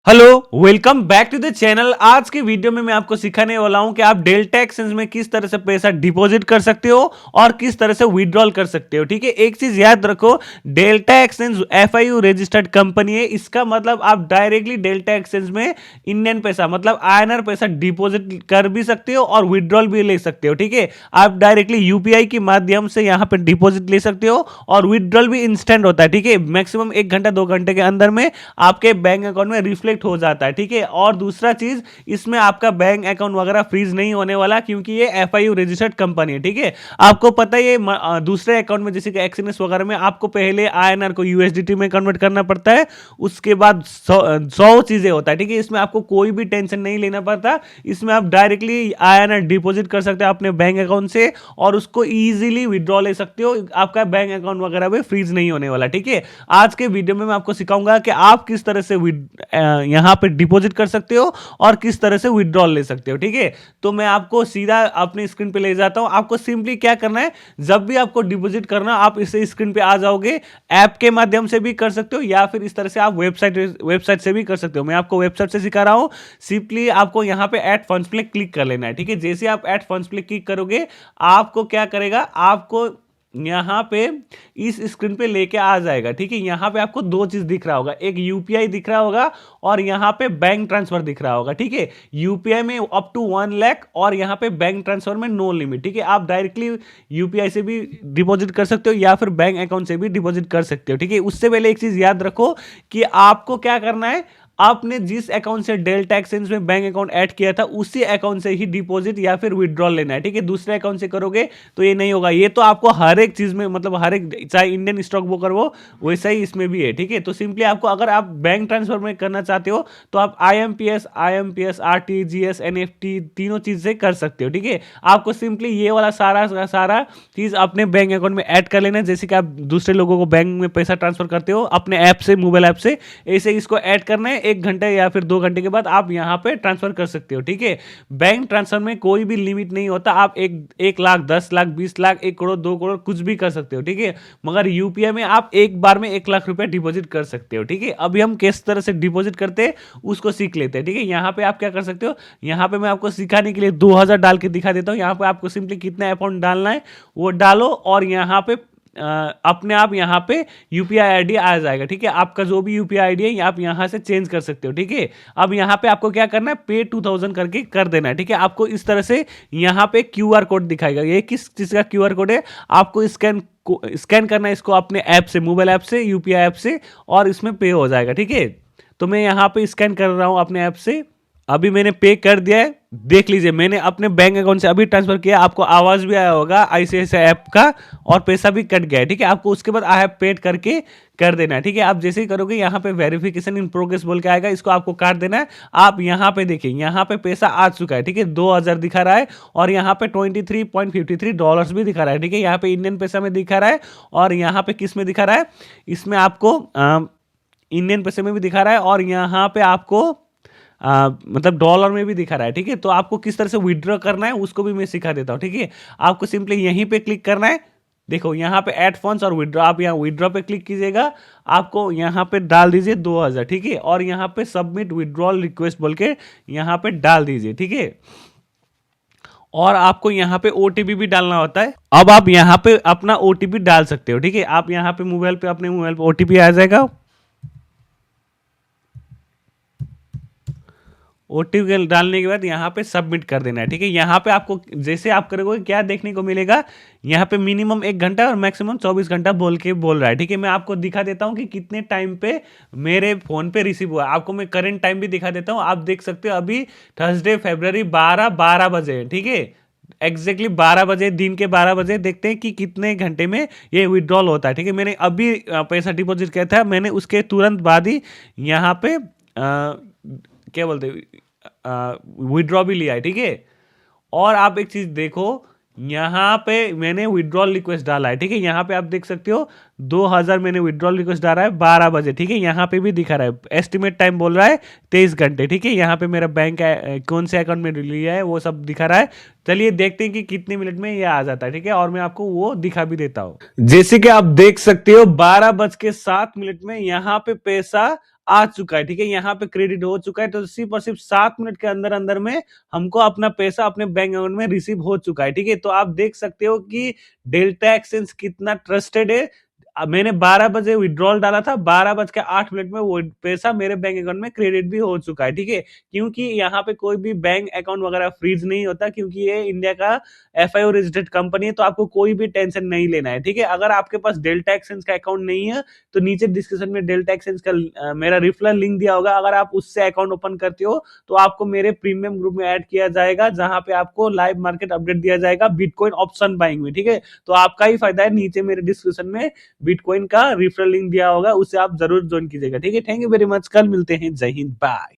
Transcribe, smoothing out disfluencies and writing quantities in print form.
Hello, welcome back to the channel. आज के video में मैं आपको सिखाने वाला हूं कि आप डेल्टा एक्सचेंज में किस तरह से पैसा डिपॉजिट कर सकते हो और किस तरह से विड्रॉल कर सकते हो। ठीक है, एक चीज याद रखो, delta exchange FIU registered company है। इसका मतलब आप डायरेक्टली डेल्टा एक्सचेंज में इंडियन पैसा मतलब आईएनआर पैसा डिपॉजिट कर भी सकते हो और विड्रॉल भी ले सकते हो। ठीक है, आप डायरेक्टली यूपीआई के माध्यम से यहाँ पे डिपॉजिट ले सकते हो और विड्रॉल भी इंस्टेंट होता है। ठीक है, मैक्सिमम 1 घंटा 2 घंटे के अंदर में आपके बैंक अकाउंट में रिफ्लेक्ट हो जाता है। ठीक है, और दूसरा चीज, इसमें आपका बैंक अकाउंट वगैरह फ्रीज नहीं होने वाला क्योंकि ये एफआईयू रजिस्टर्ड कंपनी है। ठीक है, आपको पता है ये दूसरे अकाउंट में जैसे कि एक्सएनएस वगैरह में आपको पहले आईएनआर को यूएसडीटी में कन्वर्ट करना पड़ता है, उसके बाद 100 चीजें होता है। ठीक है, इसमें आपको कोई भी टेंशन नहीं लेना पड़ता। इसमें आप डायरेक्टली आईएनआर डिपॉजिट कर सकते हो अपने बैंक अकाउंट से और उसको इजीली विड्रॉ ले सकते हो। आपका बैंक अकाउंट वगैरह भी फ्रीज नहीं होने वाला। ठीक है, आज के वीडियो में मैं आपको सिखाऊंगा कि आप किस तरह से यहां पे डिपॉजिट कर सकते हो और किस तरह से विड्रॉल ले सकते हो। ठीक है, तो मैं आपको सीधा अपनी स्क्रीन पे ले जाता हूं। आपको सिंपली क्या करना है, जब भी आपको डिपॉजिट करना आप इसे स्क्रीन पे आ जाओगे। ऐप के माध्यम से भी कर सकते हो या फिर इस तरह से आप वेबसाइट से भी कर सकते हो। मैं आपको वेबसाइट से सिखा रहा हूं। सिंपली आपको यहां पे ऐड फंड्स पे क्लिक कर लेना है। ठीक है, जैसे आप ऐड फंड्स पे क्लिक करोगे, आपको क्या करेगा, आपको यहाँ पे इस स्क्रीन पे लेके आ जाएगा। ठीक है, यहाँ पे आपको दो चीज दिख रहा होगा, एक यूपीआई दिख रहा होगा और यहाँ पे बैंक ट्रांसफर दिख रहा होगा। ठीक है, यूपीआई में अप टू 1 लाख और यहाँ पे बैंक ट्रांसफर में नो लिमिट। ठीक है, आप डायरेक्टली यूपीआई से भी डिपॉजिट कर सकते हो या फिर बैंक अकाउंट से भी डिपॉजिट कर सकते हो। ठीक है, उससे पहले एक चीज याद रखो कि आपको क्या करना है, आपने जिस अकाउंट से डेल्टा एक्सचेंज में बैंक अकाउंट ऐड किया था उसी अकाउंट से ही डिपॉजिट या फिर विड्रॉल लेना है। ठीक है, दूसरे अकाउंट से करोगे तो ये नहीं होगा। ये तो आपको हर एक चीज में मतलब हर एक, चाहे इंडियन स्टॉक ब्रोकर हो वैसा ही इसमें भी है। ठीक है, तो सिंपली आपको अगर आप बैंक ट्रांसफर में करना चाहते हो तो आप आईएमपीएस आरटीजीएस एनएफटी तीनों चीज से कर सकते हो। ठीक है, आपको सिंपली ये वाला सारा चीज अपने बैंक अकाउंट में ऐड कर लेना है। जैसे कि आप दूसरे लोगों को बैंक में पैसा ट्रांसफर करते हो अपने ऐप से, मोबाइल ऐप से, ऐसे इसको ऐड करना है। 1 घंटे या फिर 2 घंटे के बाद आप यहां पे ट्रांसफर कर सकते हो। ठीक है, बैंक ट्रांसफर में कोई भी लिमिट नहीं होता। आप 1 लाख 10 लाख 20 लाख 1 करोड़ 2 करोड़ कुछ भी कर सकते हो। ठीक है, मगर यूपीआई में आप एक बार में 1 लाख रुपए डिपॉजिट कर सकते हो। ठीक है, अभी हम किस तरह से डिपॉजिट करते हैं उसको सीख लेते हैं। ठीक है, यहां पे आप क्या कर सकते हो, यहां पे मैं आपको सिखाने के लिए 2000 डाल के दिखा देता हूं। यहां पे आपको सिंपली कितना अमाउंट डालना है वो डालो और यहां पे अपने आप यहाँ पे यूपीआई आईडी आ जाएगा। ठीक है, आपका जो भी यूपीआई आईडी है आप यहाँ से चेंज कर सकते हो। ठीक है, अब यहाँ पे आपको क्या करना है, पे 2000 करके कर देना है। ठीक है, आपको इस तरह से यहाँ पे क्यूआर कोड दिखाएगा। ये किस चीज का क्यूआर कोड है, आपको स्कैन करना है इसको अपने ऐप से, मोबाइल ऐप से, यूपीआई ऐप से, और इसमें पे हो जाएगा। ठीक है, तो मैं यहाँ पे स्कैन कर रहा हूँ अपने ऐप से। अभी मैंने पे कर दिया है, देख लीजिए मैंने अपने बैंक अकाउंट से अभी ट्रांसफर किया। आपको आवाज भी आया होगा आईसीआईसीआई ऐप का और पैसा भी कट गया है। ठीक है, आपको उसके बाद आई हैव पेड करके कर देना है। ठीक है, आप जैसे ही करोगे यहाँ पे वेरिफिकेशन इन प्रोग्रेस बोल के आएगा, इसको आपको काट देना है। आप यहाँ पे देखिए, यहाँ पे पैसा आ चुका है। ठीक है, 2000 दिखा रहा है और यहाँ पे $23.53 भी दिखा रहा है। ठीक है, यहाँ पे इंडियन पैसा में दिखा रहा है और यहाँ पे किस में दिखा रहा है, इसमें आपको इंडियन पैसे में भी दिखा रहा है और यहाँ पे आपको मतलब डॉलर में भी दिखा रहा है। ठीक है, तो आपको किस तरह से विड्रॉ करना है उसको भी मैं सिखा देता हूँ। ठीक है, आपको सिंपली यहीं पे क्लिक करना है। देखो यहाँ पे ऐड फंड्स और विड्रॉ, आप यहाँ विड्रॉ पे क्लिक कीजिएगा, आपको यहाँ पे डाल दीजिए 2000। ठीक है, और यहाँ पे सबमिट विड्रॉल रिक्वेस्ट बोल के यहाँ पे डाल दीजिए। ठीक है, और आपको यहाँ पे ओटीपी भी डालना होता है। अब आप यहाँ पे अपना ओटीपी डाल सकते हो। ठीक है, आप यहाँ पे मोबाइल पे, अपने मोबाइल पे ओटीपी आ जाएगा। ओटीपी डालने के बाद यहाँ पे सबमिट कर देना है। ठीक है, यहाँ पे आपको जैसे आप करोगे क्या देखने को मिलेगा, यहाँ पे मिनिमम 1 घंटा और मैक्सिमम 24 घंटा बोल रहा है। ठीक है, मैं आपको दिखा देता हूँ कि कितने टाइम पे मेरे फोन पे रिसीव हुआ। आपको मैं करंट टाइम भी दिखा देता हूँ। आप देख सकते हो अभी थर्सडे फरवरी 12 बजे। ठीक है, एग्जैक्टली 12 बजे, दिन के 12 बजे देखते हैं कि कितने घंटे में ये विड्रॉल होता है। ठीक है, मैंने अभी पैसा डिपॉजिट किया था, मैंने उसके तुरंत बाद ही यहाँ पे क्या बोलते विड्रॉ भी लिया है। ठीक है, और आप एक चीज देखो, यहाँ पे मैंने विड्रॉल रिक्वेस्ट डाला है। ठीक है, यहाँ पे आप देख सकते हो 2000 मैंने विड्रॉल रिक्वेस्ट डाला है 12 बजे। ठीक है, यहाँ पे भी दिखा रहा है, एस्टिमेट टाइम बोल रहा है 23 घंटे। ठीक है, यहाँ पे मेरा बैंक कौन से अकाउंट में लिया है वो सब दिखा रहा है। चलिए देखते हैं कि कितने मिनट में ये आ जाता है। ठीक है, और मैं आपको वो दिखा भी देता हूँ। जैसे कि आप देख सकते हो 12 बज के 7 मिनट में यहाँ पे पैसा आ चुका है, ठीक है, यहाँ पे क्रेडिट हो चुका है। तो सिर्फ और सिर्फ 7 मिनट के अंदर अंदर में हमको अपना पैसा अपने बैंक अकाउंट में रिसीव हो चुका है, ठीक है। तो आप देख सकते हो कि डेल्टा एक्सचेंज कितना ट्रस्टेड है। अब मैंने 12 बजे विड्रॉल डाला था, 12 बज के 8 मिनट में वो पैसा मेरे बैंक अकाउंट में क्रेडिट भी हो चुका है, ठीक है। क्योंकि यहाँ पे कोई भी बैंक अकाउंट वगैरह फ्रीज नहीं होता, क्योंकि ये इंडिया का एफआईओ रजिस्टर्ड कंपनी है। तो आपको कोई भी टेंशन नहीं लेना है, ठीक है। अगर आपके पास डेल्टा एक्सचेंज का अकाउंट नहीं है तो नीचे डिस्क्रिप्शन में डेल्टा एक्सचेंज का मेरा रेफरल लिंक दिया होगा। अगर आप उससे अकाउंट ओपन करते हो तो आपको मेरे प्रीमियम ग्रुप में ऐड किया जाएगा, जहां पे आपको लाइव मार्केट अपडेट दिया जाएगा बिटकॉइन ऑप्शन बाइंग में, ठीक है। तो आपका ही फायदा है। नीचे मेरे डिस्क्रिप्शन में बिटकॉइन का रेफरल लिंक दिया होगा, उसे आप जरूर ज्वाइन कीजिएगा, ठीक है। थैंक यू वेरी मच, कल मिलते हैं। जय हिंद, बाय।